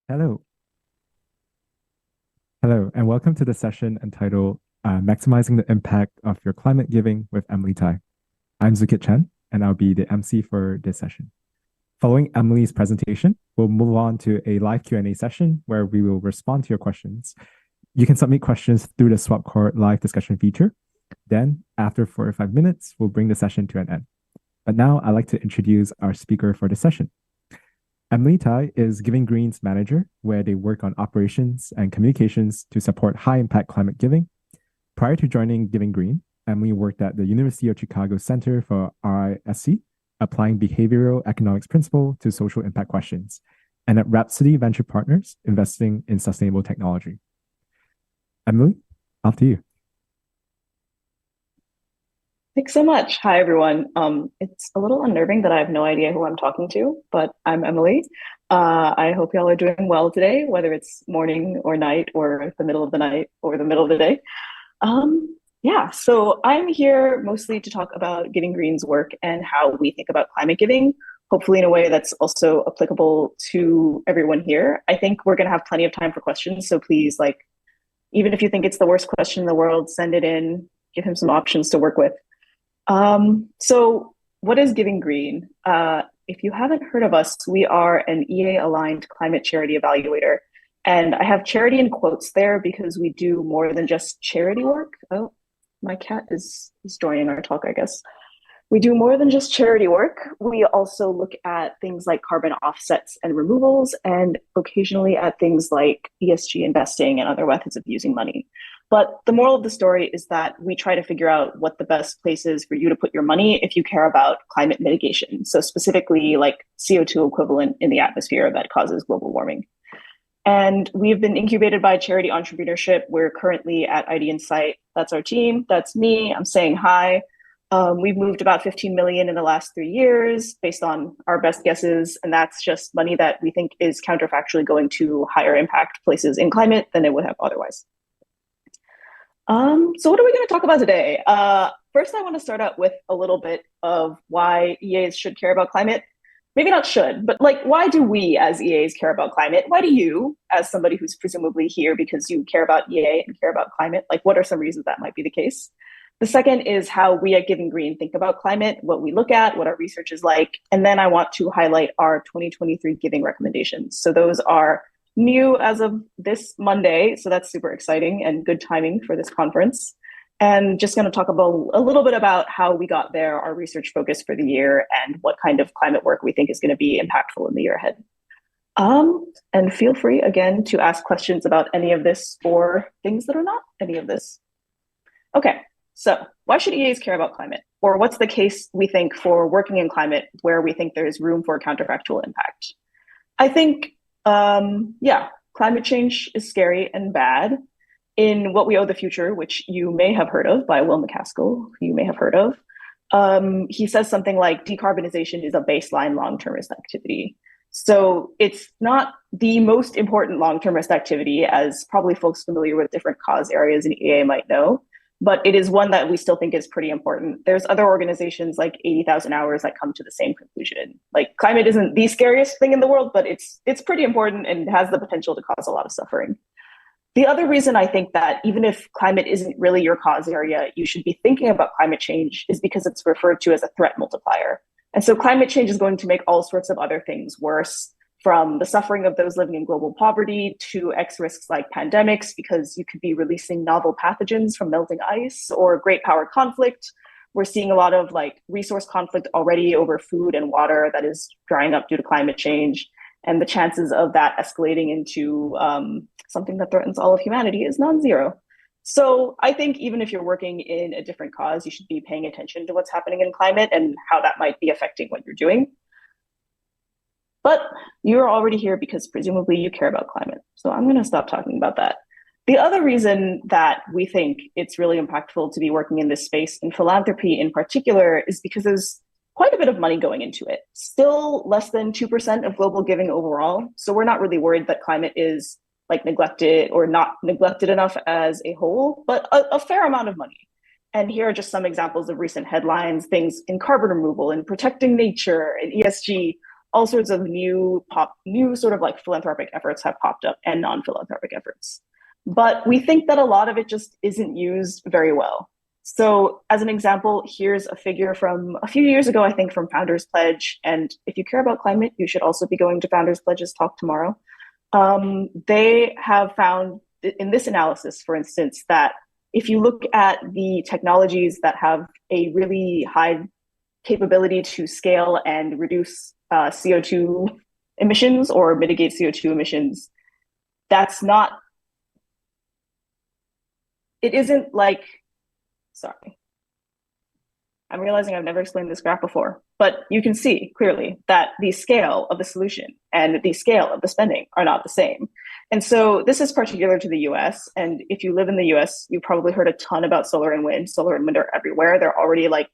Hello. Hello, and welcome to the session entitled Maximizing the Impact of Your Climate Giving with Emily Tai. I'm Zukit Chen, and I'll be the MC for this session. Following Emily's presentation, we'll move on to a live Q&A session where we will respond to your questions. You can submit questions through the Swapcore live discussion feature. Then, after 45 minutes, we'll bring the session to an end. But now I'd like to introduce our speaker for the session. Emily Tai is Giving Green's manager, where they work on operations and communications to support high impact climate giving. Prior to joining Giving Green, Emily worked at the University of Chicago Center for RISC, applying behavioral economics principle to social impact questions, and at Rhapsody Venture Partners, investing in sustainable technology. Emily, off to you. Thanks so much. Hi, everyone. It's a little unnerving that I have no idea who I'm talking to, but I'm Emily. I hope y'all are doing well today, whether it's morning or night or the middle of the night or the middle of the day. So I'm here mostly to talk about Giving Green's work and how we think about climate giving, hopefully in a way that's also applicable to everyone here. I think we're going to have plenty of time for questions, so please, even if you think it's the worst question in the world, send it in, give him some options to work with. So what is Giving Green? If you haven't heard of us, we are an EA-aligned climate charity evaluator. And I have charity in quotes there because we do more than just charity work. Oh, my cat is joining our talk, I guess. We do more than just charity work. We also look at things like carbon offsets and removals, and occasionally at things like ESG investing and other methods of using money. But the moral of the story is that we try to figure out what the best place is for you to put your money if you care about climate mitigation. So specifically like CO2 equivalent in the atmosphere that causes global warming. And we've been incubated by charity entrepreneurship. We're currently at ID Insight. That's our team. That's me. I'm saying hi. We've moved about 15 million in the last 3 years based on our best guesses. And that's just money that we think is counterfactually going to higher impact places in climate than it would have otherwise. So what are we going to talk about today? First, I want to start out with a little bit of why EAs should care about climate. Maybe not should, but why do we as EAs care about climate? Why do you, as somebody who's presumably here because you care about EA and care about climate, what are some reasons that might be the case? The second is how we at Giving Green think about climate, what we look at, what our research is like. And then I want to highlight our 2023 giving recommendations. So those are new as of this Monday. So that's super exciting and good timing for this conference. And just going to talk about a little bit about how we got there, our research focus for the year, and what kind of climate work we think is going to be impactful in the year ahead. And feel free again to ask questions about any of this or things that are not any of this. Okay, so why should EAs care about climate? Or what's the case we think for working in climate where we think there's room for counterfactual impact? I think climate change is scary and bad. In What We Owe the Future, which you may have heard of by Will MacAskill, who you may have heard of, he says something like decarbonization is a baseline long-termist activity. So it's not the most important long-termist activity, as probably folks familiar with different cause areas in EA might know, but it is one that we still think is pretty important. There's other organizations like 80,000 Hours that come to the same conclusion. Climate isn't the scariest thing in the world, but it's pretty important and has the potential to cause a lot of suffering. The other reason I think that even if climate isn't really your cause area, you should be thinking about climate change is because it's referred to as a threat multiplier. And so climate change is going to make all sorts of other things worse, from the suffering of those living in global poverty to X risks like pandemics, because you could be releasing novel pathogens from melting ice, or great power conflict. We're seeing a lot of resource conflict already over food and water that is drying up due to climate change. And the chances of that escalating into something that threatens all of humanity is non-zero. So I think even if you're working in a different cause, you should be paying attention to what's happening in climate and how that might be affecting what you're doing. But you're already here because presumably you care about climate. So I'm going to stop talking about that. The other reason that we think it's really impactful to be working in this space, and philanthropy in particular, is because there's quite a bit of money going into it. Still less than 2% of global giving overall. So we're not really worried that climate is neglected or not neglected enough as a whole, but a fair amount of money. And here are just some examples of recent headlines, things in carbon removal and protecting nature and ESG, all sorts of new sort of like philanthropic efforts have popped up and non-philanthropic efforts. But we think that a lot of it just isn't used very well. So as an example, here's a figure from a few years ago, I think from Founders Pledge. And if you care about climate, you should also be going to Founders Pledge's talk tomorrow. They have found in this analysis, for instance, that if you look at the technologies that have a really high capability to scale and reduce CO2 emissions or mitigate CO2 emissions, it isn't like, sorry, I'm realizing I've never explained this graph before, but you can see clearly that the scale of the solution and the scale of the spending are not the same. And so this is particular to the US. And if you live in the US, you've probably heard a ton about solar and wind. Solar and wind are everywhere. They're already like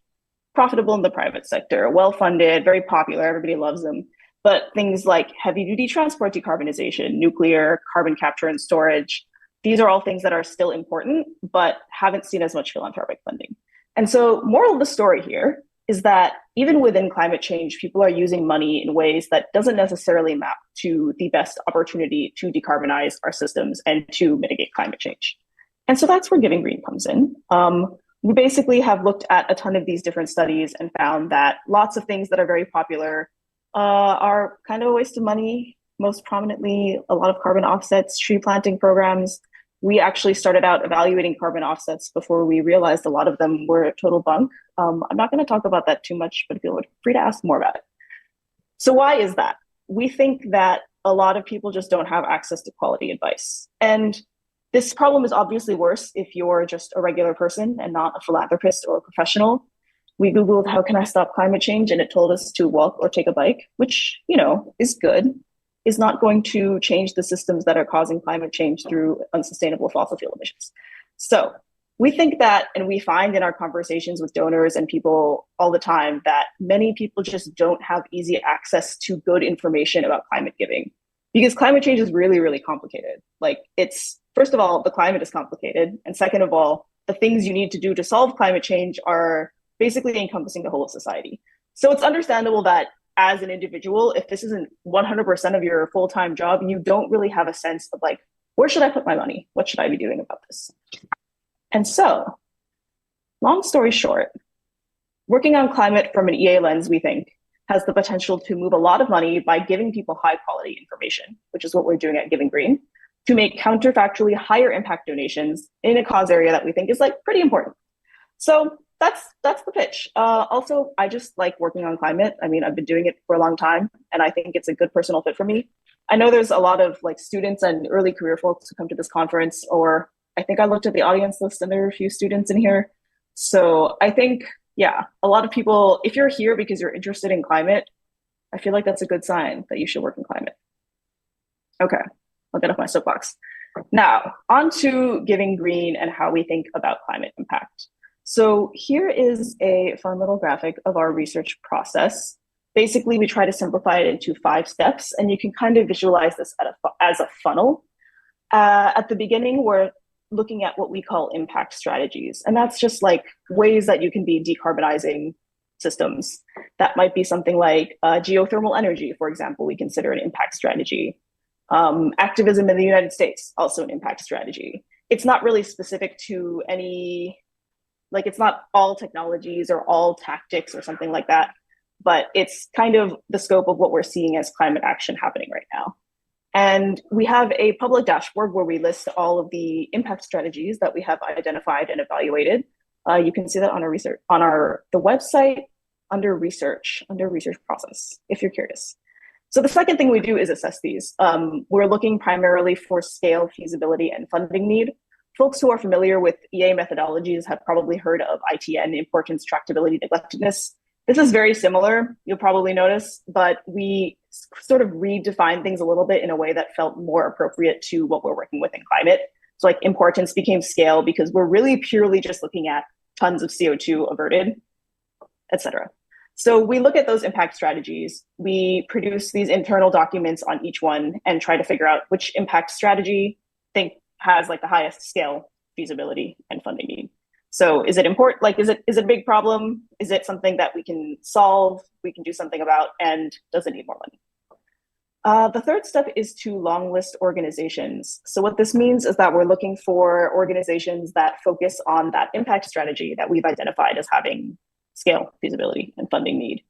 profitable in the private sector, well-funded, very popular, everybody loves them. But things like heavy-duty transport decarbonization, nuclear, carbon capture and storage, these are all things that are still important, but haven't seen as much philanthropic funding. And so moral of the story here is that even within climate change, people are using money in ways that doesn't necessarily map to the best opportunity to decarbonize our systems and to mitigate climate change. And so that's where Giving Green comes in. We basically have looked at a ton of these different studies and found that lots of things that are very popular are kind of a waste of money. Most prominently, a lot of carbon offsets, tree planting programs. We actually started out evaluating carbon offsets before we realized a lot of them were total bunk. I'm not going to talk about that too much, but feel free to ask more about it. So why is that? We think that a lot of people just don't have access to quality advice. And this problem is obviously worse if you're just a regular person and not a philanthropist or a professional. We Googled, how can I stop climate change? And it told us to walk or take a bike, which, is good, is not going to change the systems that are causing climate change through unsustainable fossil fuel emissions. So we think that, and we find in our conversations with donors and people all the time, that many people just don't have easy access to good information about climate giving, because climate change is really, really complicated. Like, first of all, the climate is complicated. And second of all, the things you need to do to solve climate change are basically encompassing the whole of society. So it's understandable that as an individual, if this isn't 100% of your full-time job, you don't really have a sense of like, where should I put my money? What should I be doing about this? And so, long story short, working on climate from an EA lens, we think, has the potential to move a lot of money by giving people high quality information, which is what we're doing at Giving Green, to make counterfactually higher impact donations in a cause area that we think is like pretty important. So that's the pitch. Also, I just like working on climate. I mean, I've been doing it for a long time, and I think it's a good personal fit for me. I know there's a lot of like students and early career folks who come to this conference, or I think I looked at the audience list and there are a few students in here. So I think, yeah, a lot of people, if you're here because you're interested in climate, I feel like that's a good sign that you should work in climate. Okay, I'll get off my soapbox. Now, on to Giving Green and how we think about climate impact. So here is a fun little graphic of our research process. Basically, we try to simplify it into 5 steps, and you can kind of visualize this as a funnel. At the beginning, we're looking at what we call impact strategies, and that's just like ways that you can be decarbonizing systems. That might be something like geothermal energy, for example, we consider an impact strategy. Activism in the United States, also an impact strategy. It's not really specific to any, like it's not all technologies or all tactics or something like that, but it's kind of the scope of what we're seeing as climate action happening right now. And we have a public dashboard where we list all of the impact strategies that we have identified and evaluated. You can see that on the website under research process, if you're curious. So the second thing we do is assess these. We're looking primarily for scale, feasibility, and funding need. Folks who are familiar with EA methodologies have probably heard of ITN, importance, tractability, neglectedness. This is very similar, you'll probably notice, but we sort of redefined things a little bit in a way that felt more appropriate to what we're working with in climate. So like importance became scale because we're really purely just looking at tons of CO2 averted, et cetera. So we look at those impact strategies. We produce these internal documents on each one and try to figure out which impact strategy think has like the highest scale, feasibility, and funding need. So is it important? Like, is it a big problem? Is it something that we can solve, we can do something about, and does it need more money? The third step is to long list organizations. So what this means is that we're looking for organizations that focus on that impact strategy that we've identified as having scale, feasibility, and funding need.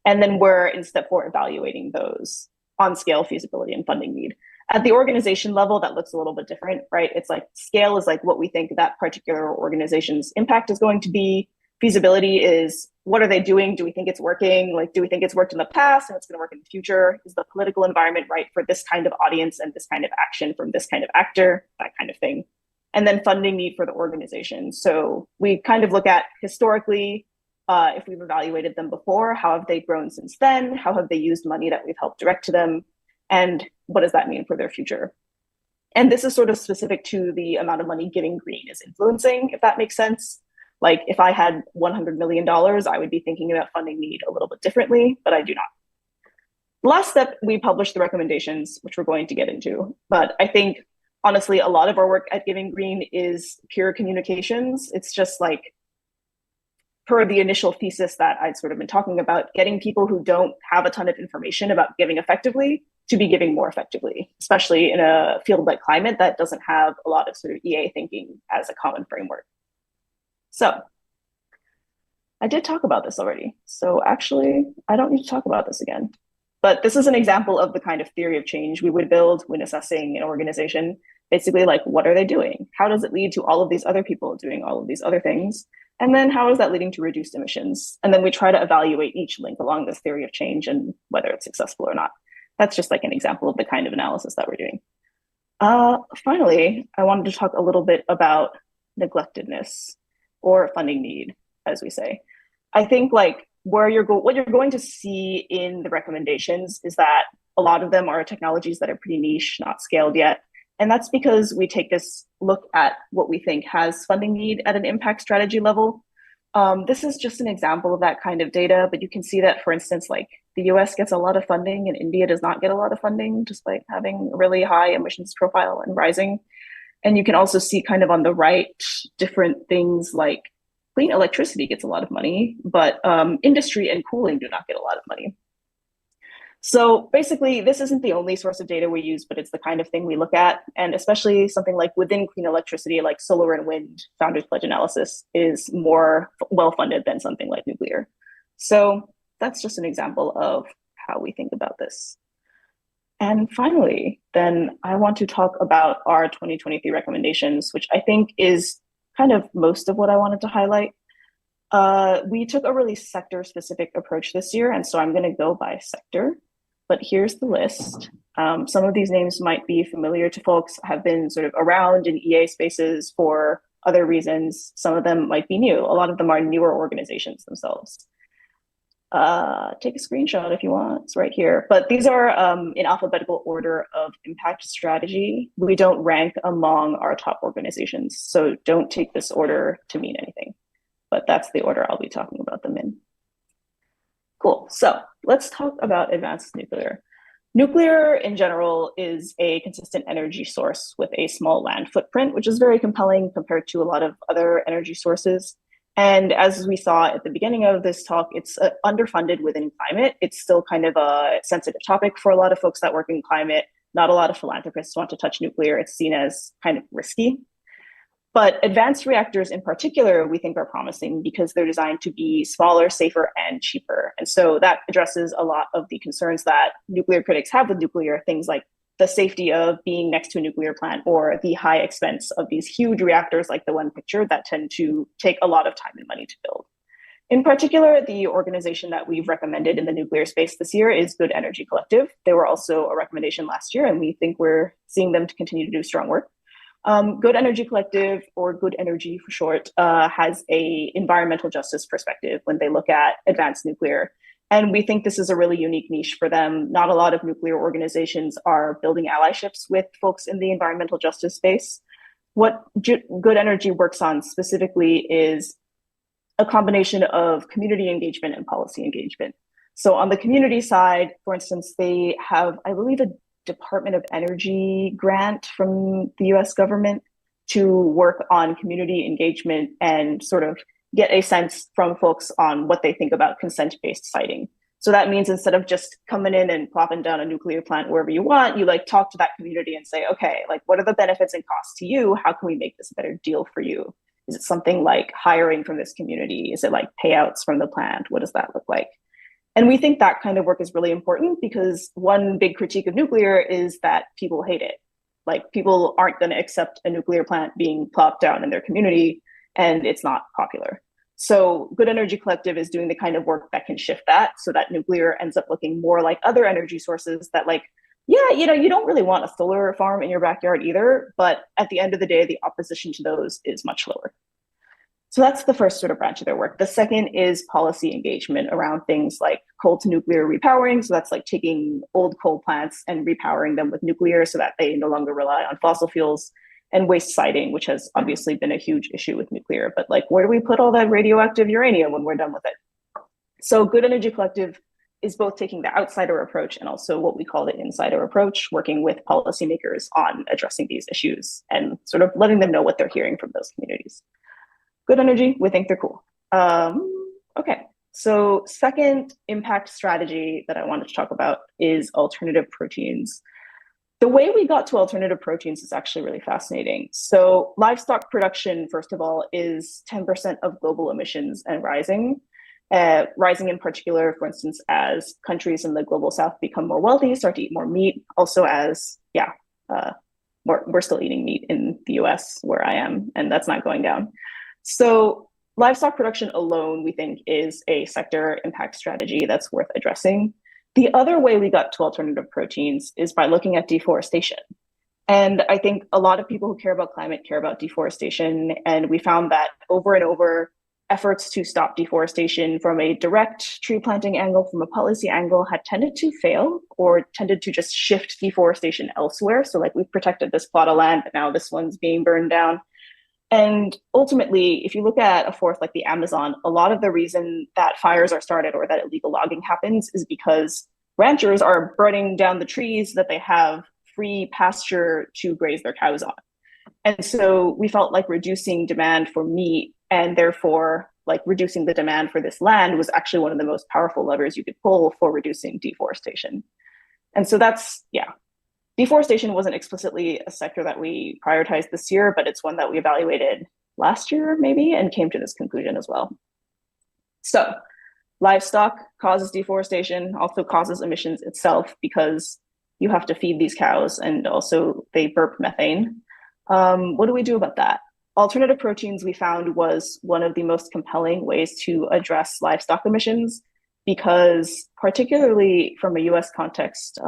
And then we're in step 4 evaluating those on scale, feasibility, and funding need. At the organization level, that looks a little bit different, right? It's like scale is like what we think that particular organization's impact is going to be. Feasibility is what are they doing? Do we think it's working? Like, do we think it's worked in the past and it's going to work in the future? Is the political environment right for this kind of audience and this kind of action from this kind of actor? That kind of thing. And then funding need for the organization. So we kind of look at historically, if we've evaluated them before, how have they grown since then? How have they used money that we've helped direct to them? And what does that mean for their future? And this is sort of specific to the amount of money Giving Green is influencing, if that makes sense. Like if I had $100 million, I would be thinking about funding need a little bit differently, but I do not. Last step, we published the recommendations, which we're going to get into. But I think, honestly, a lot of our work at Giving Green is pure communications. It's just like, per the initial thesis that I'd sort of been talking about, getting people who don't have a ton of information about giving effectively to be giving more effectively, especially in a field like climate that doesn't have a lot of sort of EA thinking as a common framework. So I did talk about this already. So actually, I don't need to talk about this again. But this is an example of the kind of theory of change we would build when assessing an organization. Basically, like, what are they doing? How does it lead to all of these other people doing all of these other things? And then how is that leading to reduced emissions? And then we try to evaluate each link along this theory of change and whether it's successful or not. That's just like an example of the kind of analysis that we're doing. Finally, I wanted to talk a little bit about neglectedness or funding need, as we say. I think like what you're going to see in the recommendations is that a lot of them are technologies that are pretty niche, not scaled yet. And that's because we take this look at what we think has funding need at an impact strategy level. This is just an example of that kind of data, but you can see that, for instance, like the US gets a lot of funding and India does not get a lot of funding, despite having a really high emissions profile and rising. And you can also see kind of on the right, different things like clean electricity gets a lot of money, but industry and cooling do not get a lot of money. So basically, this isn't the only source of data we use, but it's the kind of thing we look at. And especially something like within clean electricity, like solar and wind, Founders Pledge analysis is more well-funded than something like nuclear. So that's just an example of how we think about this. And finally, then I want to talk about our 2023 recommendations, which I think is kind of most of what I wanted to highlight. We took a really sector-specific approach this year, and so I'm going to go by sector. But here's the list. Some of these names might be familiar to folks, have been sort of around in EA spaces for other reasons. Some of them might be new. A lot of them are newer organizations themselves. Take a screenshot if you want, it's right here. But these are in alphabetical order of impact strategy. We don't rank among our top organizations, so don't take this order to mean anything. But that's the order I'll be talking about them in. Cool, so let's talk about advanced nuclear. Nuclear in general is a consistent energy source with a small land footprint, which is very compelling compared to a lot of other energy sources. And as we saw at the beginning of this talk, it's underfunded within climate. It's still kind of a sensitive topic for a lot of folks that work in climate. Not a lot of philanthropists want to touch nuclear. It's seen as kind of risky. But advanced reactors in particular, we think are promising because they're designed to be smaller, safer, and cheaper. And so that addresses a lot of the concerns that nuclear critics have with nuclear, things like the safety of being next to a nuclear plant or the high expense of these huge reactors like the one pictured that tend to take a lot of time and money to build. In particular, the organization that we've recommended in the nuclear space this year is Good Energy Collective. They were also a recommendation last year, and we think we're seeing them to continue to do strong work. Good Energy Collective, or Good Energy for short, has a environmental justice perspective when they look at advanced nuclear. And we think this is a really unique niche for them. Not a lot of nuclear organizations are building allyships with folks in the environmental justice space. What Good Energy works on specifically is a combination of community engagement and policy engagement. So on the community side, for instance, they have, I believe, a Department of Energy grant from the US government to work on community engagement and sort of get a sense from folks on what they think about consent-based siting. So that means instead of just coming in and plopping down a nuclear plant wherever you want, you like talk to that community and say, okay, like what are the benefits and costs to you? How can we make this a better deal for you? Is it something like hiring from this community? Is it like payouts from the plant? What does that look like? And we think that kind of work is really important because one big critique of nuclear is that people hate it. Like people aren't going to accept a nuclear plant being plopped down in their community, and it's not popular. So Good Energy Collective is doing the kind of work that can shift that so that nuclear ends up looking more like other energy sources that like, yeah, you don't really want a solar farm in your backyard either, but at the end of the day, the opposition to those is much lower. So that's the first sort of branch of their work. The second is policy engagement around things like coal to nuclear repowering. So that's like taking old coal plants and repowering them with nuclear so that they no longer rely on fossil fuels, and waste siting, which has obviously been a huge issue with nuclear. But like, where do we put all that radioactive uranium when we're done with it? So Good Energy Collective is both taking the outsider approach and also what we call the insider approach, working with policymakers on addressing these issues and sort of letting them know what they're hearing from those communities. Good Energy, we think they're cool. Okay, so second impact strategy that I wanted to talk about is alternative proteins. The way we got to alternative proteins is actually really fascinating. So livestock production, first of all, is 10% of global emissions and rising. Rising in particular, for instance, as countries in the global south become more wealthy, start to eat more meat. Also as, we're still eating meat in the US where I am, and that's not going down. So livestock production alone, we think, is a sector impact strategy that's worth addressing. The other way we got to alternative proteins is by looking at deforestation. And I think a lot of people who care about climate care about deforestation. And we found that over and over, efforts to stop deforestation from a direct tree planting angle, from a policy angle, had tended to fail or tended to just shift deforestation elsewhere. So like we've protected this plot of land, but now this one's being burned down. And ultimately, if you look at a forest like the Amazon, a lot of the reason that fires are started or that illegal logging happens is because ranchers are burning down the trees that they have free pasture to graze their cows on. And so we felt like reducing demand for meat and therefore like reducing the demand for this land was actually one of the most powerful levers you could pull for reducing deforestation. And so that's, deforestation wasn't explicitly a sector that we prioritized this year, but it's one that we evaluated last year maybe and came to this conclusion as well. So livestock causes deforestation, also causes emissions itself because you have to feed these cows and also they burp methane. What do we do about that? Alternative proteins we found was one of the most compelling ways to address livestock emissions because particularly from a US context,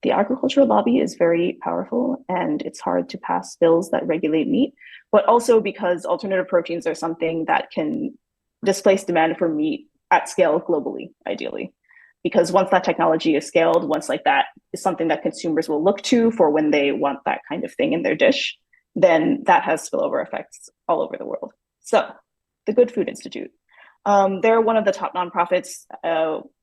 the agricultural lobby is very powerful and it's hard to pass bills that regulate meat, but also because alternative proteins are something that can displace demand for meat at scale globally, ideally. Because once that technology is scaled, once like that is something that consumers will look to for when they want that kind of thing in their dish, then that has spillover effects all over the world. So the Good Food Institute. They're one of the top nonprofits,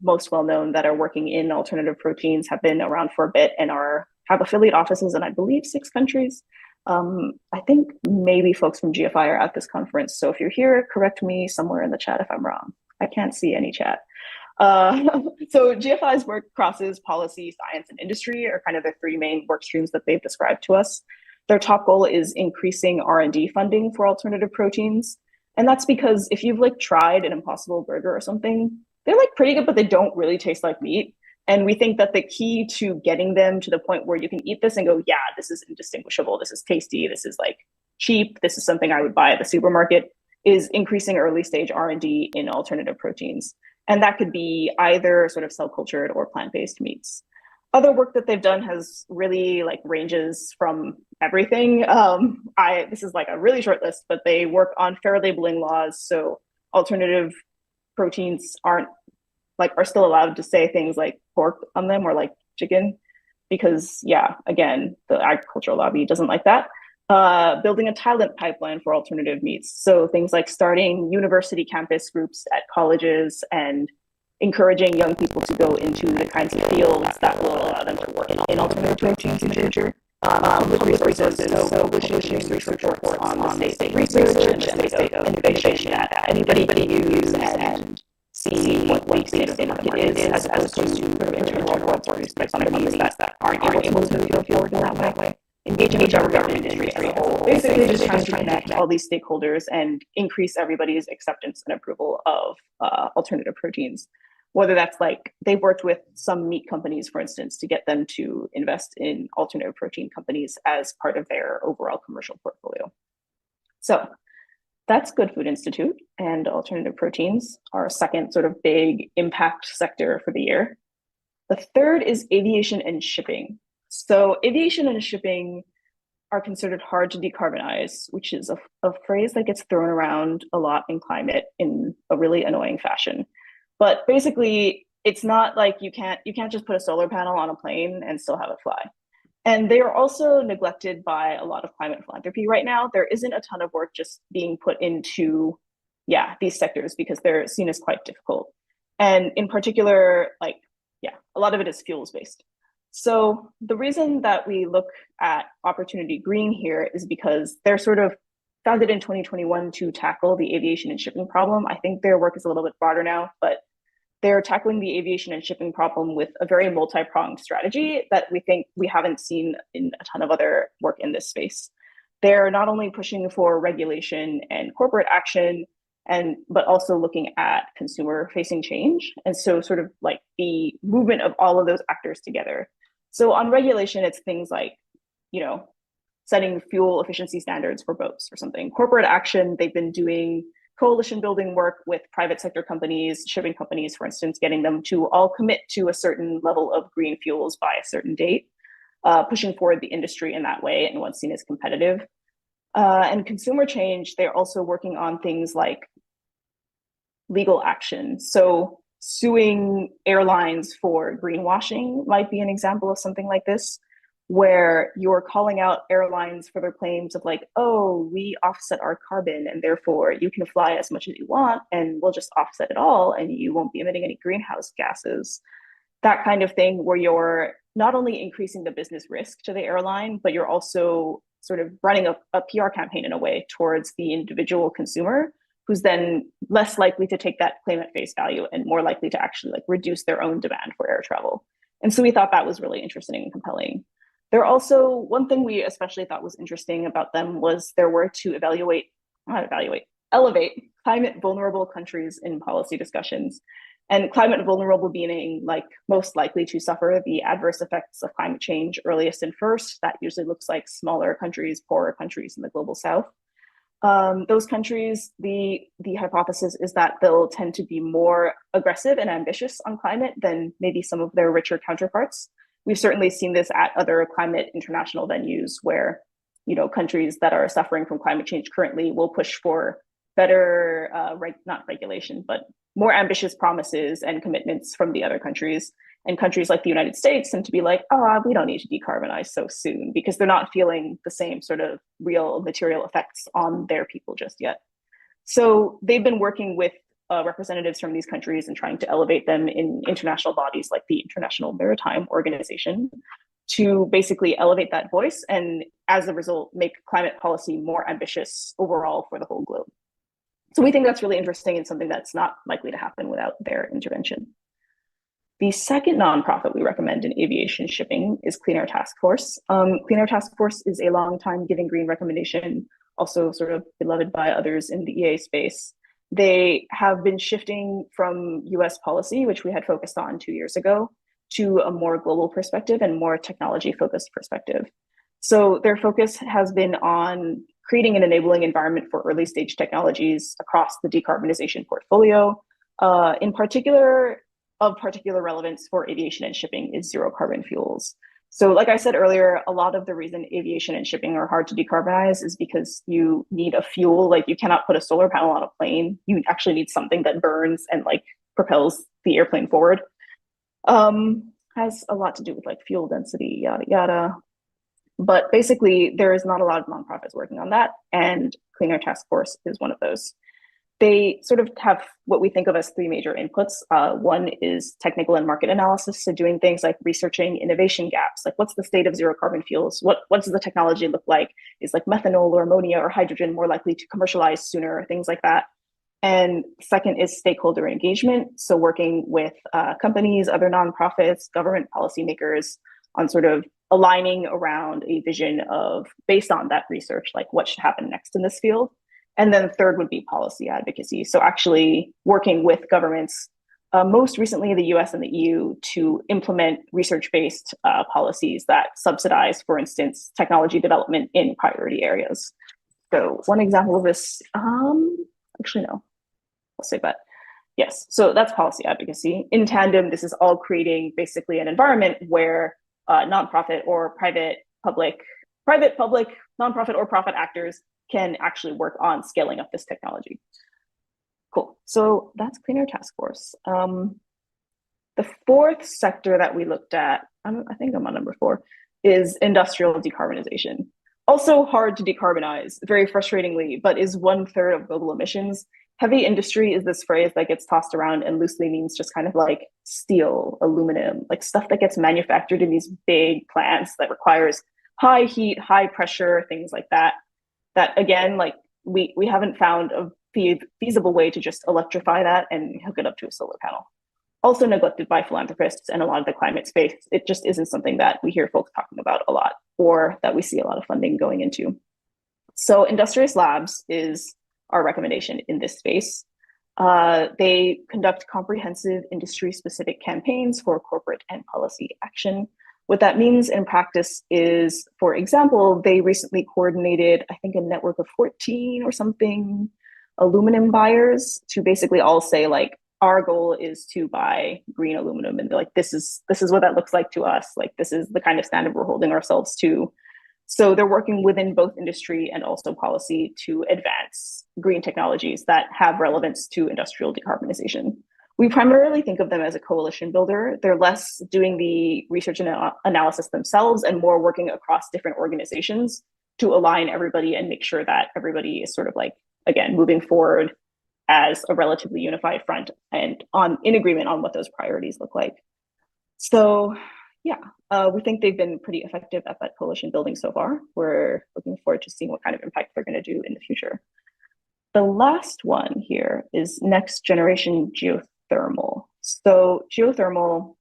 most well-known that are working in alternative proteins, have been around for a bit and have affiliate offices in, I believe, 6 countries. I think maybe folks from GFI are at this conference. So if you're here, correct me somewhere in the chat if I'm wrong. I can't see any chat. So GFI's work crosses policy, science, and industry are kind of the 3 main work streams that they've described to us. Their top goal is increasing R&D funding for alternative proteins. And that's because if you've like tried an Impossible Burger or something, they're like pretty good, but they don't really taste like meat. And we think that the key to getting them to the point where you can eat this and go, yeah, this is indistinguishable, this is tasty, this is like cheap, this is something I would buy at the supermarket, is increasing early stage R&D in alternative proteins. And that could be either sort of cell cultured or plant-based meats. Other work that they've done has really like ranges from everything. This is like a really short list, but they work on fair labeling laws. So alternative proteins are still allowed to say things like pork on them or like chicken, because again, the agricultural lobby doesn't like that. Building a talent pipeline for alternative meats. So things like starting university campus groups at colleges and encouraging young people to go into the kinds of fields that will allow them to work in alternative proteins in the future. with resources, so publishing research reports on the state of research and the state of innovation that anybody can use and see what the state of the market is, as opposed to sort of internal reports produced by companies that aren't able to go forward in that way. Engaging with our government industry as a whole, basically just trying to connect all these stakeholders and increase everybody's acceptance and approval of alternative proteins. Whether that's like they've worked with some meat companies, for instance, to get them to invest in alternative protein companies as part of their overall commercial portfolio. So that's Good Food Institute, and alternative proteins, our second sort of big impact sector for the year. The third is aviation and shipping. So aviation and shipping are considered hard to decarbonize, which is a phrase that gets thrown around a lot in climate in a really annoying fashion. But basically, it's not like you can't just put a solar panel on a plane and still have it fly. And they are also neglected by a lot of climate philanthropy right now. There isn't a ton of work just being put into, these sectors because they're seen as quite difficult. And in particular, a lot of it is fuels based. So the reason that we look at Opportunity Green here is because they're sort of founded in 2021 to tackle the aviation and shipping problem. I think their work is a little bit broader now, but they're tackling the aviation and shipping problem with a very multi-pronged strategy that we think we haven't seen in a ton of other work in this space. They're not only pushing for regulation and corporate action, but also looking at consumer-facing change. And so sort of like the movement of all of those actors together. So on regulation, it's things like, setting fuel efficiency standards for boats or something. Corporate action, they've been doing coalition building work with private sector companies, shipping companies, for instance, getting them to all commit to a certain level of green fuels by a certain date, pushing forward the industry in that way and what's seen as competitive. And consumer change, they're also working on things like legal action. So suing airlines for greenwashing might be an example of something like this, where you're calling out airlines for their claims of like, oh, we offset our carbon and therefore you can fly as much as you want and we'll just offset it all and you won't be emitting any greenhouse gases. That kind of thing where you're not only increasing the business risk to the airline, but you're also sort of running a PR campaign in a way towards the individual consumer, who's then less likely to take that claim at face value and more likely to actually reduce their own demand for air travel. And so we thought that was really interesting and compelling. There also, one thing we especially thought was interesting about them was their work to elevate climate vulnerable countries in policy discussions. And climate vulnerable meaning most likely to suffer the adverse effects of climate change earliest and first. That usually looks like smaller countries, poorer countries in the global south. Those countries, the hypothesis is that they'll tend to be more aggressive and ambitious on climate than maybe some of their richer counterparts. We've certainly seen this at other climate international venues where, countries that are suffering from climate change currently will push for better, not regulation, but more ambitious promises and commitments from the other countries. And countries like the United States tend to be like, oh, we don't need to decarbonize so soon because they're not feeling the same sort of real material effects on their people just yet. So they've been working with representatives from these countries and trying to elevate them in international bodies like the International Maritime Organization to basically elevate that voice and as a result make climate policy more ambitious overall for the whole globe. So we think that's really interesting and something that's not likely to happen without their intervention. The second nonprofit we recommend in aviation shipping is Clean Air Task Force. Clean Air Task Force is a long-time Giving Green recommendation, also sort of beloved by others in the EA space. They have been shifting from US policy, which we had focused on 2 years ago, to a more global perspective and more technology-focused perspective. So their focus has been on creating an enabling environment for early stage technologies across the decarbonization portfolio. In particular, of particular relevance for aviation and shipping is zero carbon fuels. So like I said earlier, a lot of the reason aviation and shipping are hard to decarbonize is because you need a fuel. You cannot put a solar panel on a plane. You actually need something that burns and propels the airplane forward. Has a lot to do with fuel density, yada, yada. But basically there is not a lot of nonprofits working on that. And Clean Air Task Force is one of those. They sort of have what we think of as three major inputs. One is technical and market analysis, so doing things like researching innovation gaps, like what's the state of zero carbon fuels? What does the technology look like? Is like methanol or ammonia or hydrogen more likely to commercialize sooner, things like that. And second is stakeholder engagement, so working with companies, other nonprofits, government policymakers on sort of aligning around a vision of, based on that research, like what should happen next in this field. And then third would be policy advocacy. So actually working with governments, most recently the US and the EU, to implement research-based policies that subsidize, for instance, technology development in priority areas. So one example of this, actually no, I'll say that. Yes, so that's policy advocacy. In tandem, this is all creating basically an environment where nonprofit or private, public, nonprofit or profit actors can actually work on scaling up this technology. Cool. So that's Clean Air Task Force. The fourth sector that we looked at, I think I'm on number 4, is industrial decarbonization. Also hard to decarbonize, very frustratingly, but is 1/3 of global emissions. Heavy industry is this phrase that gets tossed around and loosely means just kind of like steel, aluminum, like stuff that gets manufactured in these big plants that requires high heat, high pressure, things like that. That again, like we haven't found a feasible way to just electrify that and hook it up to a solar panel. Also neglected by philanthropists and a lot of the climate space. It just isn't something that we hear folks talking about a lot or that we see a lot of funding going into. So Industrious Labs is our recommendation in this space. They conduct comprehensive industry-specific campaigns for corporate and policy action. What that means in practice is, for example, they recently coordinated, I think, a network of 14 or something aluminum buyers to basically all say, like, our goal is to buy green aluminum, and they're like, this is what that looks like to us. Like, this is the kind of standard we're holding ourselves to. So they're working within both industry and also policy to advance green technologies that have relevance to industrial decarbonization. We primarily think of them as a coalition builder. They're less doing the research and analysis themselves and more working across different organizations to align everybody and make sure that everybody is sort of like, again, moving forward as a relatively unified front and in agreement on what those priorities look like. So yeah, we think they've been pretty effective at that coalition building so far. We're looking forward to seeing what kind of impact they're going to do in the future. The last one here is next generation geothermal. So geothermal,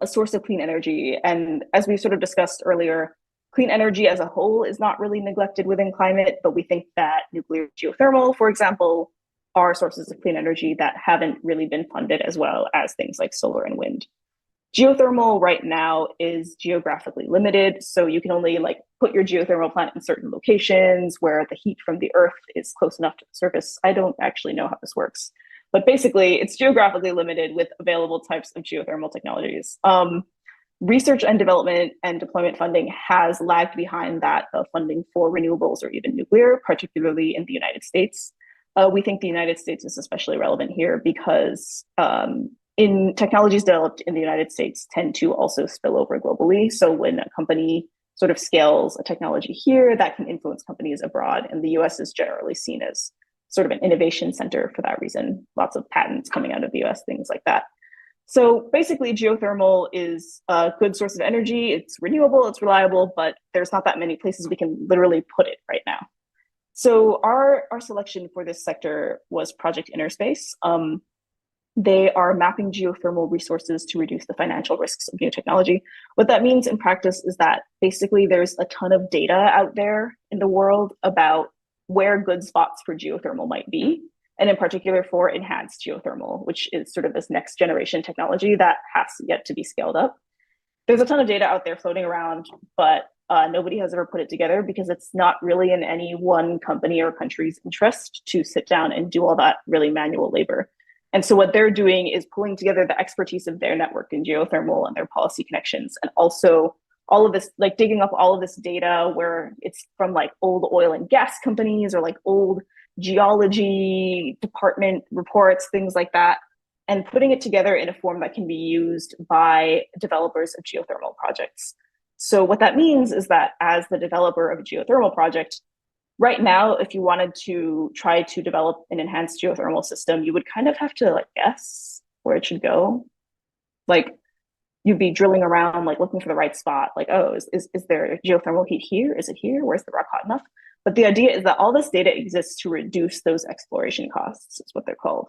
a source of clean energy. And as we sort of discussed earlier, clean energy as a whole is not really neglected within climate, but we think that nuclear geothermal, for example, are sources of clean energy that haven't really been funded as well as things like solar and wind. Geothermal right now is geographically limited, so you can only like put your geothermal plant in certain locations where the heat from the earth is close enough to the surface. I don't actually know how this works, but basically it's geographically limited with available types of geothermal technologies. Research and development and deployment funding has lagged behind that of funding for renewables or even nuclear, particularly in the United States. We think the United States is especially relevant here because in technologies developed in the United States tend to also spill over globally. So when a company sort of scales a technology here, that can influence companies abroad. And the US is generally seen as sort of an innovation center for that reason. Lots of patents coming out of the US, things like that. So basically geothermal is a good source of energy. It's renewable, it's reliable, but there's not that many places we can literally put it right now. So our selection for this sector was Project Innerspace. They are mapping geothermal resources to reduce the financial risks of new technology. What that means in practice is that basically there's a ton of data out there in the world about where good spots for geothermal might be, and in particular for enhanced geothermal, which is sort of this next generation technology that has yet to be scaled up. There's a ton of data out there floating around, but nobody has ever put it together because it's not really in any one company or country's interest to sit down and do all that really manual labor. And so what they're doing is pulling together the expertise of their network in geothermal and their policy connections, and also all of this, like digging up all of this data where it's from like old oil and gas companies or like old geology department reports, things like that, and putting it together in a form that can be used by developers of geothermal projects. So what that means is that as the developer of a geothermal project, right now, if you wanted to try to develop an enhanced geothermal system, you would kind of have to like guess where it should go. Like you'd be drilling around, like looking for the right spot. Like, oh, is there geothermal heat here? Is it here? Where's the rock hot enough? But the idea is that all this data exists to reduce those exploration costs, is what they're called.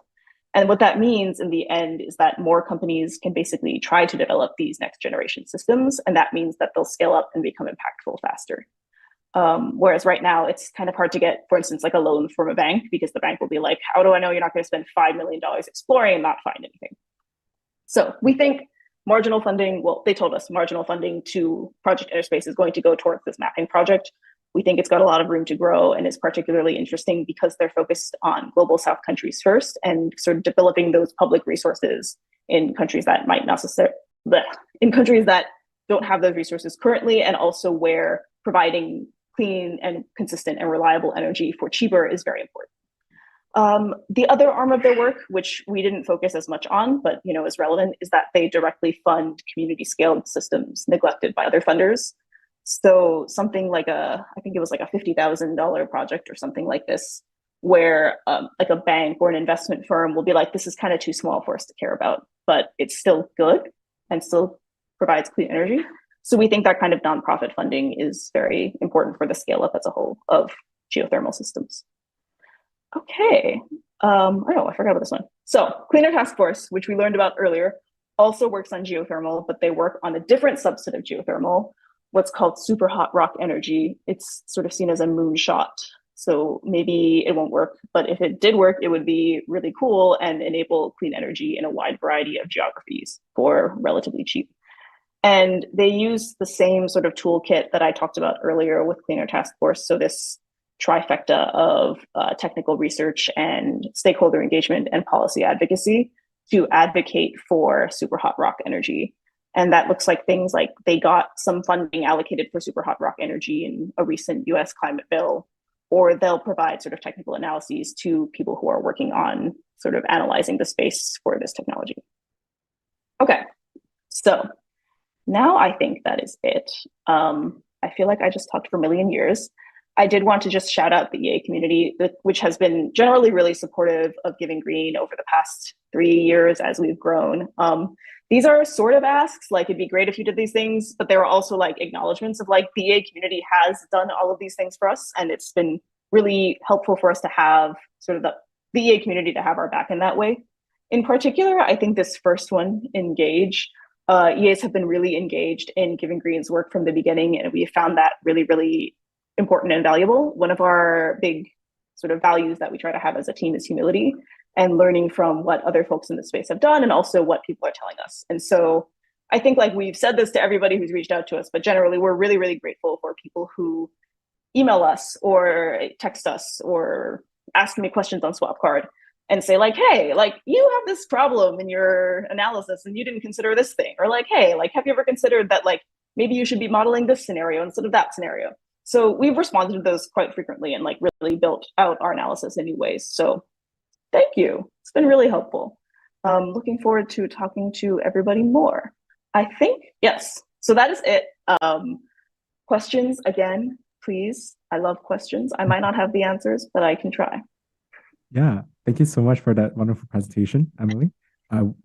And what that means in the end is that more companies can basically try to develop these next generation systems. And that means that they'll scale up and become impactful faster. Whereas right now, it's kind of hard to get, for instance, like a loan from a bank because the bank will be like, how do I know you're not going to spend $5 million exploring and not find anything? So we think marginal funding, well, they told us marginal funding to Project Interspace is going to go towards this mapping project. We think it's got a lot of room to grow and is particularly interesting because they're focused on global South countries first and sort of developing those public resources in countries that might not necessarily, in countries that don't have those resources currently, and also where providing clean and consistent and reliable energy for cheaper is very important. The other arm of their work, which we didn't focus as much on, but is relevant, is that they directly fund community-scaled systems neglected by other funders. So something like I think it was like a $50,000 project or something like this, where like a bank or an investment firm will be like, this is kind of too small for us to care about, but it's still good and still provides clean energy. So we think that kind of nonprofit funding is very important for the scale up as a whole of geothermal systems. Okay. Oh, I forgot about this one. So Cleaner Task Force, which we learned about earlier, also works on geothermal, but they work on a different subset of geothermal, what's called super hot rock energy. It's sort of seen as a moonshot. So maybe it won't work, but if it did work, it would be really cool and enable clean energy in a wide variety of geographies for relatively cheap. And they use the same sort of toolkit that I talked about earlier with Cleaner Task Force. So this trifecta of technical research and stakeholder engagement and policy advocacy to advocate for super hot rock energy. And that looks like things like they got some funding allocated for super hot rock energy in a recent US climate bill, or they'll provide sort of technical analyses to people who are working on sort of analyzing the space for this technology. Okay, so now I think that is it. I feel like I just talked for a million years. I did want to just shout out the EA community, which has been generally really supportive of Giving Green over the past 3 years as we've grown. These are sort of asks, like it'd be great if you did these things, but there are also like acknowledgements of like the EA community has done all of these things for us, and it's been really helpful for us to have sort of the EA community to have our back in that way. In particular, I think this first one, Engage, EAs have been really engaged in Giving Green's work from the beginning, and we found that really, really important and valuable. One of our big sort of values that we try to have as a team is humility and learning from what other folks in the space have done and also what people are telling us. And so I think like we've said this to everybody who's reached out to us, but generally we're really, really grateful for people who email us or text us or ask me questions on Swapcard and say like, hey, like you have this problem in your analysis and you didn't consider this thing, or like, hey, like have you ever considered that like maybe you should be modeling this scenario instead of that scenario? So we've responded to those quite frequently and like really built out our analysis in new ways. So thank you. It's been really helpful. Looking forward to talking to everybody more. I think, yes. So that is it. Questions again, please. I love questions. I might not have the answers, but I can try. Yeah, thank you so much for that wonderful presentation, Emily.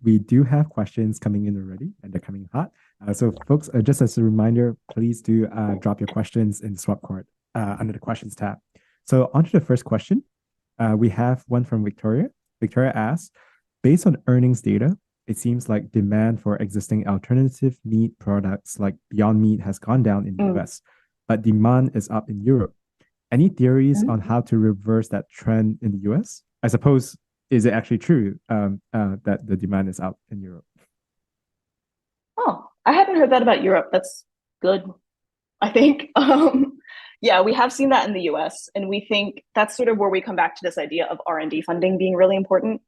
We do have questions coming in already, and they're coming hot. So folks, just as a reminder, please do drop your questions in the Swapcard under the questions tab. So onto the first question. We have one from Victoria. Victoria asks, based on earnings data, it seems like demand for existing alternative meat products like Beyond Meat has gone down in the US, but demand is up in Europe. Any theories on how to reverse that trend in the US? I suppose, is it actually true that the demand is up in Europe? Oh, I haven't heard that about Europe. That's good, I think. Yeah, we have seen that in the US, and we think that's sort of where we come back to this idea of R&D funding being really important.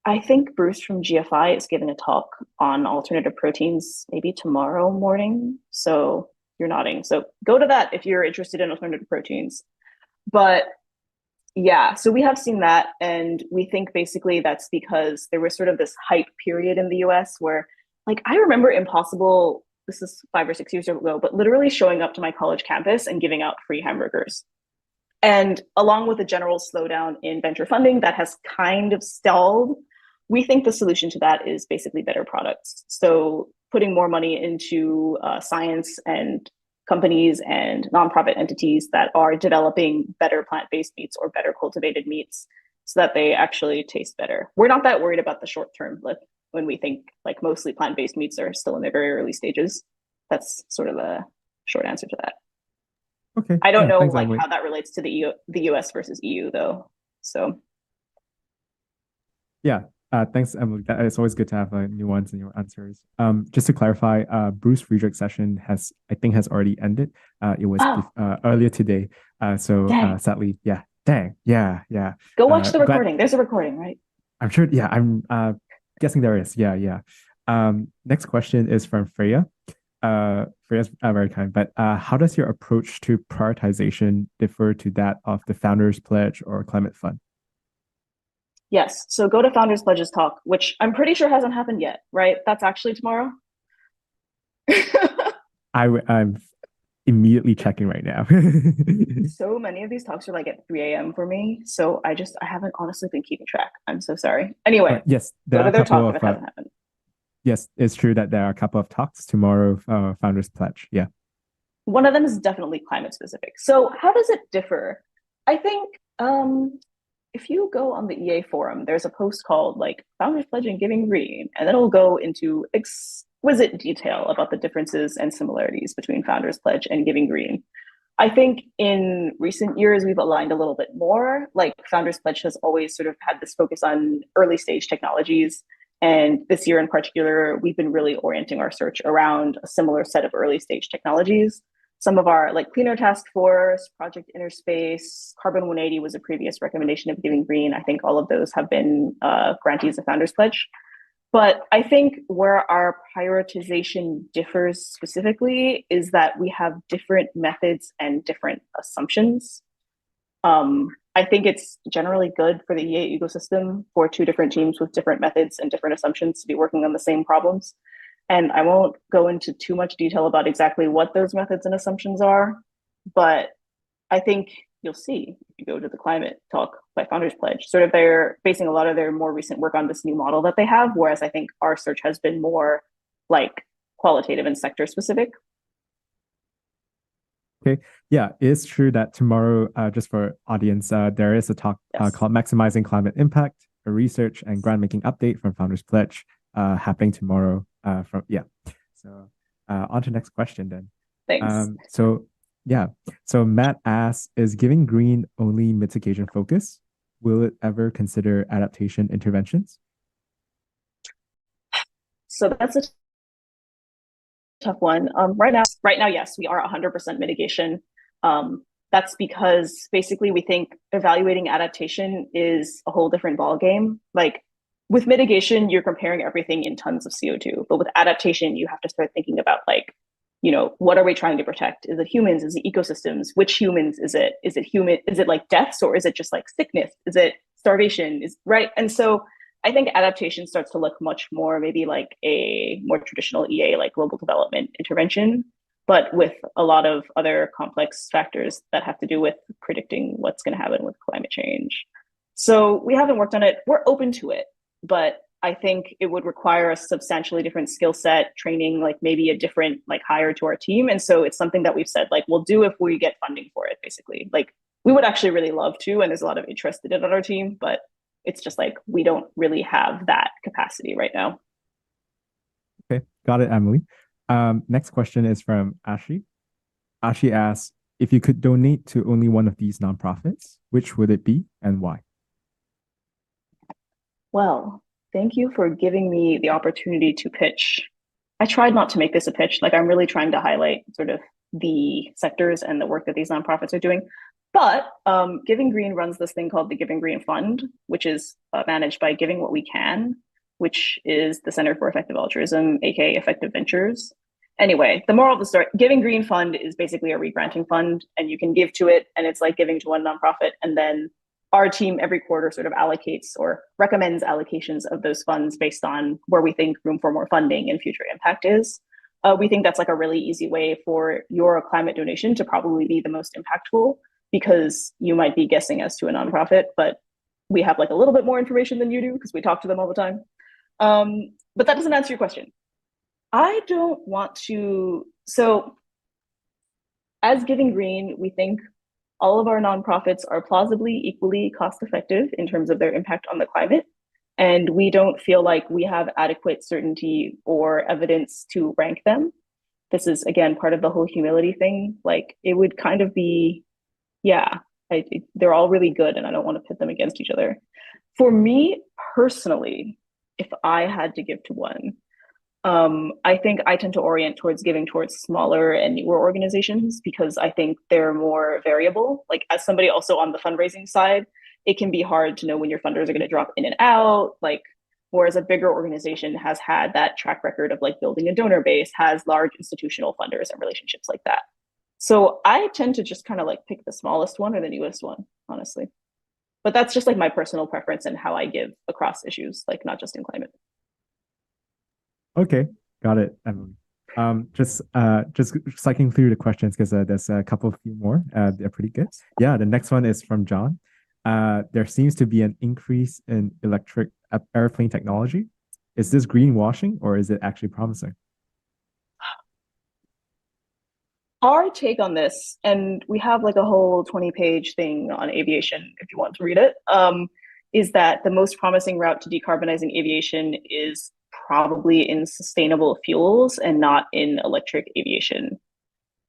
I think Bruce from GFI is giving a talk on alternative proteins maybe tomorrow morning. So you're nodding. So go to that if you're interested in alternative proteins. But yeah, so we have seen that, and we think basically that's because there was sort of this hype period in the US where, like, I remember Impossible, this is 5 or 6 years ago, but literally showing up to my college campus and giving out free hamburgers. And along with a general slowdown in venture funding that has kind of stalled, we think the solution to that is basically better products. So putting more money into science and companies and nonprofit entities that are developing better plant-based meats or better cultivated meats so that they actually taste better. We're not that worried about the short term like when we think like mostly plant-based meats are still in their very early stages. That's sort of the short answer to that. Okay. I don't Yeah. know Thanks, like Emily. how that relates to the US versus EU though. So Yeah. Thanks, Emily. It's always good to have a nuance in your answers. Just to clarify, Bruce Friedrich's session I think, has already ended. It was oh earlier today. So dang. sadly, yeah. Dang. Yeah. Yeah. Go watch the Glad. recording. There's a recording, right? I'm sure. Yeah. I'm guessing there is. Yeah. Yeah. Next question is from Freya. Freya's very kind, but how does your approach to prioritization differ to that of the Founders Pledge or Climate Fund? Yes. So go to Founders Pledges Talk, which I'm pretty sure hasn't happened yet, right? That's actually tomorrow. I'm immediately checking right now. So many of these talks are like at 3 a.m. for me. So I haven't honestly been keeping track. I'm so sorry. Anyway, Yes, there go are to a their couple talk if of it hasn't happened. yes, it's true that there are a couple of talks tomorrow. Founders Pledge. Yeah. One of them is definitely climate specific. So how does it differ? I think if you go on the EA forum, there's a post called like Founders Pledge and Giving Green, and it'll go into exquisite detail about the differences and similarities between Founders Pledge and Giving Green. I think in recent years, we've aligned a little bit more. Like Founders Pledge has always sort of had this focus on early stage technologies. And this year in particular, we've been really orienting our search around a similar set of early stage technologies. Some of our like Cleaner Task Force, Project Interspace, Carbon 180 was a previous recommendation of Giving Green. I think all of those have been grantees of Founders Pledge. But I think where our prioritization differs specifically is that we have different methods and different assumptions. I think it's generally good for the EA ecosystem for two different teams with different methods and different assumptions to be working on the same problems. And I won't go into too much detail about exactly what those methods and assumptions are, but I think you'll see if you go to the climate talk by Founders Pledge, sort of they're basing a lot of their more recent work on this new model that they have, whereas I think our search has been more like qualitative and sector specific. Okay. Yeah, it's true that tomorrow, just for audience, there is a talk Yes. called Maximizing Climate Impact, a research and grant making update from Founders Pledge, happening tomorrow. From yeah. So on to next question then. Thanks. So yeah. So Matt asks, is Giving Green only mitigation focus? Will it ever consider adaptation interventions? So that's a tough one. Right now, yes, we are 100% mitigation. That's because basically we think evaluating adaptation is a whole different ballgame. Like with mitigation, you're comparing everything in tons of CO2, but with adaptation, you have to start thinking about like, what are we trying to protect? Is it humans? Is it ecosystems? Which humans is it? Is it human? Is it like deaths or is it just like sickness? Is it starvation? Is right? And so I think adaptation starts to look much more maybe like a more traditional EA, like global development intervention, but with a lot of other complex factors that have to do with predicting what's going to happen with climate change. So we haven't worked on it. We're open to it, but I think it would require a substantially different skill set, training, like maybe a different like hire to our team. And so it's something that we've said like we'll do if we get funding for it, basically. Like we would actually really love to, and there's a lot of interest in it on our team, but it's just like we don't really have that capacity right now. Okay, got it, Emily. Next question is from Ashi. Ashi asks, if you could donate to only one of these nonprofits, which would it be and why? Well, thank you for giving me the opportunity to pitch. I tried not to make this a pitch. Like I'm really trying to highlight sort of the sectors and the work that these nonprofits are doing. But Giving Green runs this thing called the Giving Green Fund, which is managed by Giving What We Can, which is the Center for Effective Altruism, aka Effective Ventures. Anyway, the moral of the story, Giving Green Fund is basically a regranting fund, and you can give to it, and it's like giving to one nonprofit, and then our team every quarter sort of allocates or recommends allocations of those funds based on where we think room for more funding and future impact is. We think that's like a really easy way for your climate donation to probably be the most impactful. because you might be guessing as to a nonprofit, but we have like a little bit more information than you do because we talk to them all the time. But that doesn't answer your question. I don't want to. So, as Giving Green, we think all of our nonprofits are plausibly equally cost effective in terms of their impact on the climate. And we don't feel like we have adequate certainty or evidence to rank them. This is, again, part of the whole humility thing. Like, it would kind of be, yeah, they're all really good, and I don't want to pit them against each other. For me personally, if I had to give to one, I think I tend to orient towards giving towards smaller and newer organizations because I think they're more variable. Like, as somebody also on the fundraising side, it can be hard to know when your funders are going to drop in and out. Like, whereas a bigger organization has had that track record of like building a donor base, has large institutional funders and relationships like that. So I tend to just kind of like pick the smallest one or the newest one, honestly. But that's just like my personal preference and how I give across issues, like not just in climate. Okay, got it, Emily. Just cycling through the questions because there's a couple of few more. They're pretty good. Yeah, the next one is from John. There seems to be an increase in electric airplane technology. Is this greenwashing or is it actually promising? Our take on this, and we have like a whole 20-page thing on aviation if you want to read it, is that the most promising route to decarbonizing aviation is probably in sustainable fuels and not in electric aviation.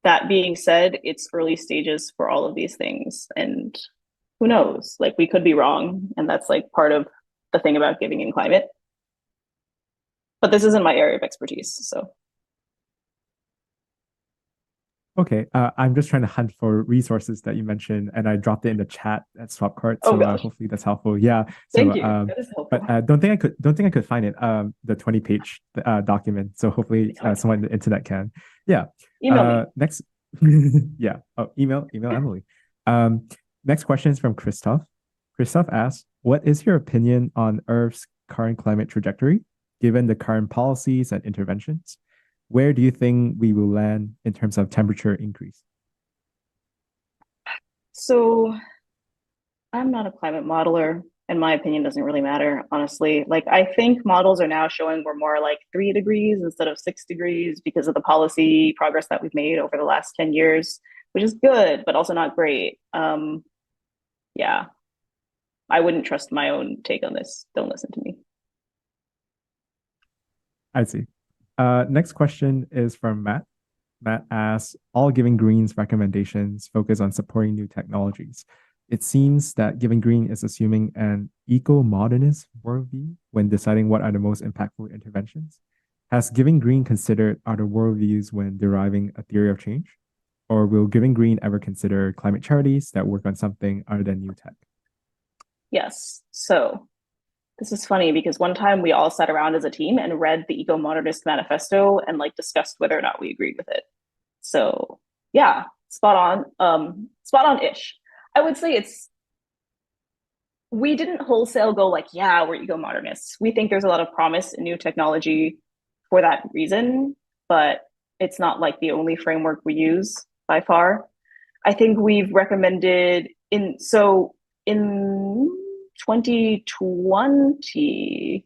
That being said, it's early stages for all of these things. And who knows? Like, we could be wrong. And that's like part of the thing about giving in climate. But this isn't my area of expertise. So Okay, I'm just trying to hunt for resources that you mentioned, and I dropped it in the chat at Swapcart. oh So gosh, hopefully that's helpful. Yeah. thank So you. That is helpful. but don't think I could find it. The 20-page document. So hopefully someone on the internet can. Yeah. Email me. Next. Yeah. Oh, email Emily. Next question is from Christoph. Christoph asks, "What is your opinion on Earth's current climate trajectory, given the current policies and interventions? Where do you think we will land in terms of temperature increase?" So I'm not a climate modeler, and my opinion doesn't really matter, honestly. Like, I think models are now showing we're more like 3 degrees instead of 6 degrees because of the policy progress that we've made over the last 10 years, which is good, but also not great. Yeah, I wouldn't trust my own take on this. Don't listen to me. I see. Next question is from Matt. Matt asks, all Giving Green's recommendations focus on supporting new technologies. It seems that Giving Green is assuming an eco-modernist worldview when deciding what are the most impactful interventions. Has Giving Green considered other worldviews when deriving a theory of change? Or will Giving Green ever consider climate charities that work on something other than new tech? Yes. So this is funny because one time we all sat around as a team and read the Eco Modernist Manifesto and like discussed whether or not we agreed with it. So yeah, spot on ish. I would say we didn't wholesale go like, yeah, we're eco modernists. We think there's a lot of promise in new technology for that reason, but it's not like the only framework we use by far. I think we've recommended in 2020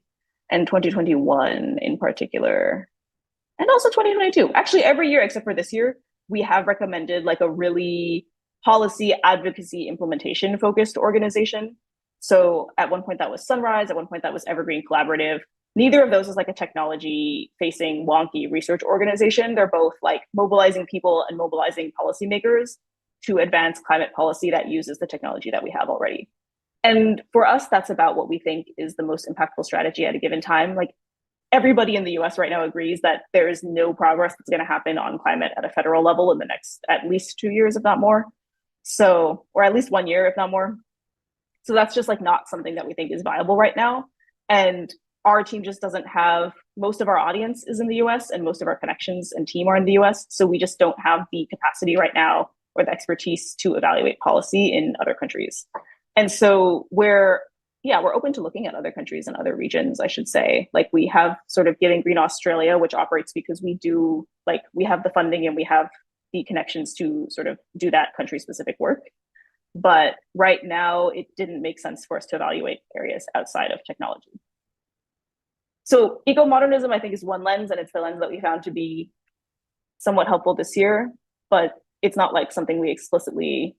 and 2021 in particular, and also 2022. Actually, every year except for this year, we have recommended like a really policy advocacy implementation focused organization. So at one point that was Sunrise, at one point that was Evergreen Collaborative. Neither of those is like a technology facing wonky research organization. They're both like mobilizing people and mobilizing policymakers to advance climate policy that uses the technology that we have already. And for us, that's about what we think is the most impactful strategy at a given time. Like, everybody in the US right now agrees that there is no progress that's going to happen on climate at a federal level in the next at least 2 years, if not more. So, or at least 1 year, if not more. So that's just like not something that we think is viable right now. And our team just doesn't have, most of our audience is in the US and most of our connections and team are in the US. So we just don't have the capacity right now or the expertise to evaluate policy in other countries. And so we're open to looking at other countries and other regions, I should say. Like, we have sort of Giving Green Australia, which operates because we have the funding and we have the connections to sort of do that country specific work. But right now, it didn't make sense for us to evaluate areas outside of technology. So eco-modernism, I think, is one lens, and it's the lens that we found to be somewhat helpful this year, but it's not like something we explicitly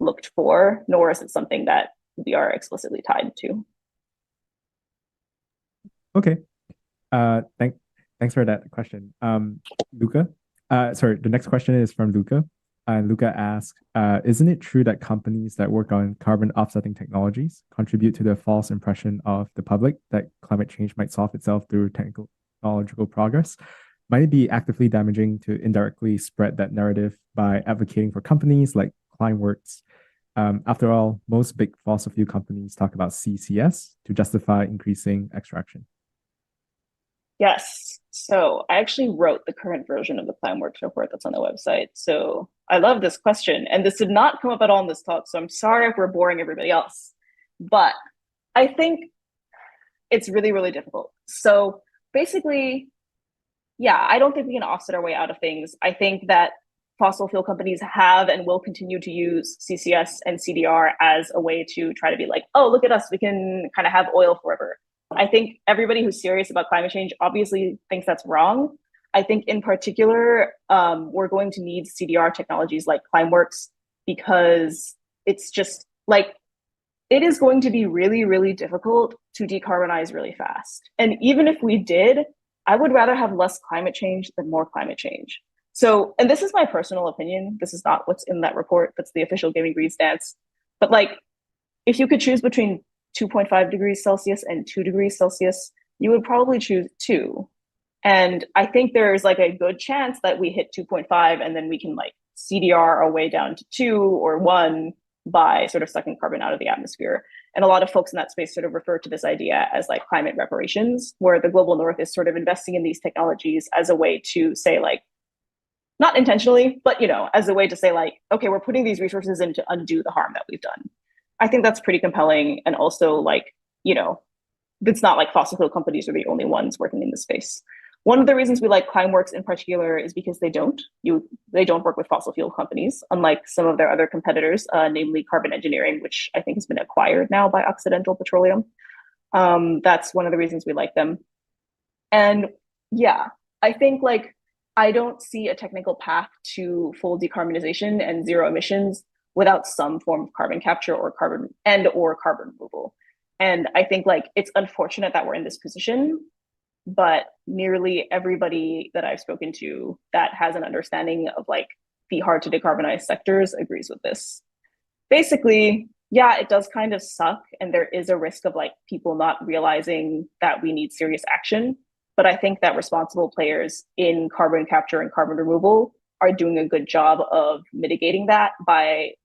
looked for, nor is it something that we are explicitly tied to. Okay. Thanks for that question. Luca, sorry, the next question is from Luca. And Luca asks, isn't it true that companies that work on carbon offsetting technologies contribute to the false impression of the public that climate change might solve itself through technological progress? Might it be actively damaging to indirectly spread that narrative by advocating for companies like Climeworks? After all, most big fossil fuel companies talk about CCS to justify increasing extraction. Yes. So I actually wrote the current version of the Climeworks report that's on the website. So I love this question. And this did not come up at all in this talk. So I'm sorry if we're boring everybody else. But I think it's really, really difficult. So basically, yeah, I don't think we can offset our way out of things. I think that fossil fuel companies have and will continue to use CCS and CDR as a way to try to be like, oh, look at us, we can kind of have oil forever. I think everybody who's serious about climate change obviously thinks that's wrong. I think in particular, we're going to need CDR technologies like Climeworks because it's just like, it is going to be really, really difficult to decarbonize really fast. And even if we did, I would rather have less climate change than more climate change. So, and this is my personal opinion. This is not what's in that report. That's the official Giving Green stance. But like, if you could choose between 2.5 degrees Celsius and 2 degrees Celsius, you would probably choose 2. And I think there's like a good chance that we hit 2.5 and then we can like CDR our way down to 2 or 1 by sort of sucking carbon out of the atmosphere. And a lot of folks in that space sort of refer to this idea as like climate reparations, where the global north is sort of investing in these technologies as a way to say like, not intentionally, but you know, as a way to say like, okay, we're putting these resources in to undo the harm that we've done. I think that's pretty compelling. And also like, you know, it's not like fossil fuel companies are the only ones working in this space. One of the reasons we like Climeworks in particular is because they don't work with fossil fuel companies, unlike some of their other competitors, namely Carbon Engineering, which I think has been acquired now by Occidental Petroleum. That's one of the reasons we like them. And yeah, I think like I don't see a technical path to full decarbonization and zero emissions without some form of carbon capture or carbon removal. And I think like it's unfortunate that we're in this position, but nearly everybody that I've spoken to that has an understanding of like the hard to decarbonize sectors agrees with this. Basically, yeah, it does kind of suck. And there is a risk of like people not realizing that we need serious action. But I think that responsible players in carbon capture and carbon removal are doing a good job of mitigating that by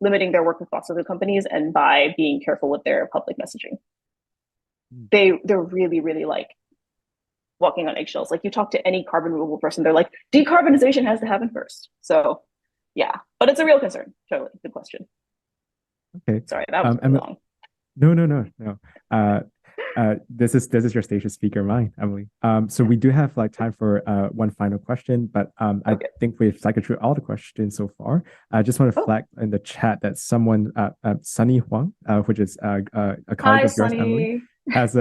limiting their work with fossil fuel companies and by being careful with their public messaging. They're really, really like walking on eggshells. Like you talk to any carbon removal person, they're like, decarbonization has to happen first. So yeah, but it's a real concern. Totally, good question. Okay. Sorry, that was really long. No. This is your stage as speaker mine, Emily. So we do have like time for one final question, but I think we've cycled through all the questions so far. I just want to flag in the chat that someone, Sunny Huang, which is a colleague of yours, Emily, has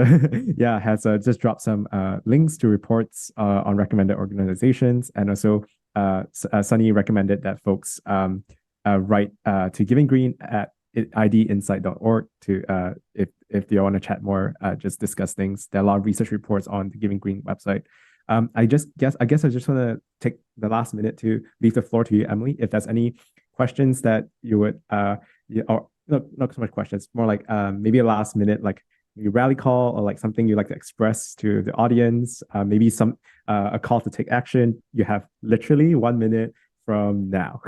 just dropped some links to reports on recommended organizations, and also Sunny recommended that folks write to Giving Green at idinsight.org to if you want to chat more, just discuss things. There are a lot of research reports on the Giving Green website. I guess I just want to take the last minute to leave the floor to you, Emily. If there's any questions that you would or not so much questions, more like maybe a last minute like maybe rally call or like something you'd like to express to the audience, maybe some a call to take action. You have literally 1 minute from now.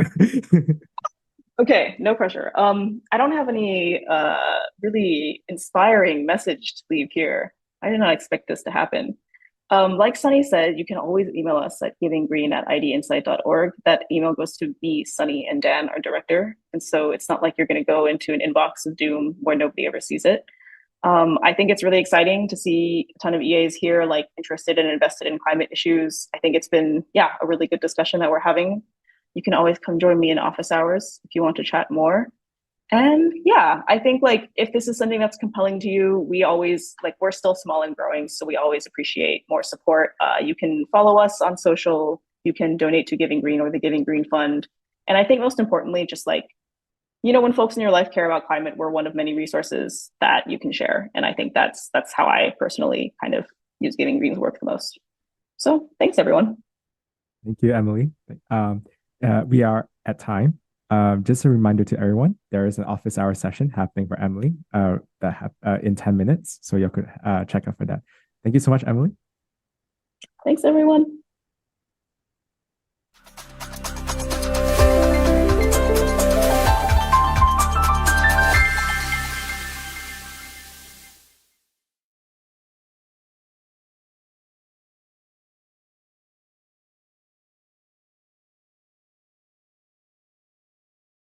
Okay, no pressure. I don't have any really inspiring message to leave here. I did not expect this to happen. Like Sunny said, you can always email us at givinggreen@idinsight.org. That email goes to me, Sunny, and Dan, our director. And so it's not like you're going to go into an inbox of doom where nobody ever sees it. I think it's really exciting to see a ton of EAs here, like interested and invested in climate issues. I think it's been, a really good discussion that we're having. You can always come join me in office hours if you want to chat more. And yeah, I think like if this is something that's compelling to you, we always like we're still small and growing, so we always appreciate more support. You can follow us on social. You can donate to Giving Green or the Giving Green Fund. And I think most importantly, just like when folks in your life care about climate, we're one of many resources that you can share. And I think that's how I personally kind of use Giving Green's work the most. So thanks everyone. Thank you, Emily. We are at time. Just a reminder to everyone, there is an office hour session happening for Emily in 10 minutes. So you could check out for that. Thank you so much, Emily. Thanks everyone.